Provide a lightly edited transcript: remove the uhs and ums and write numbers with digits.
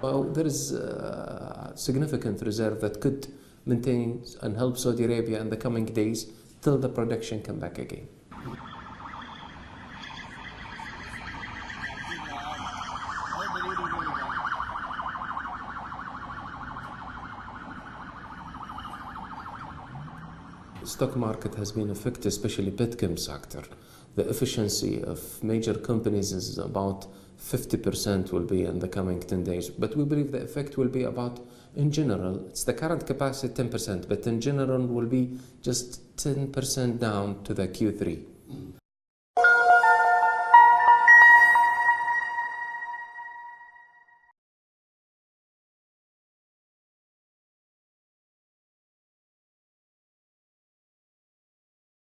Well, there is significant reserve that could maintain and help Saudi Arabia in the coming days till the production come back again. The stock market has been affected, especially petchem sector. The efficiency of major companies is about 50% will be in the coming 10 days. But we believe the effect will be about, in general, it's the current capacity 10%, but in general will be just 10% down to the Q3.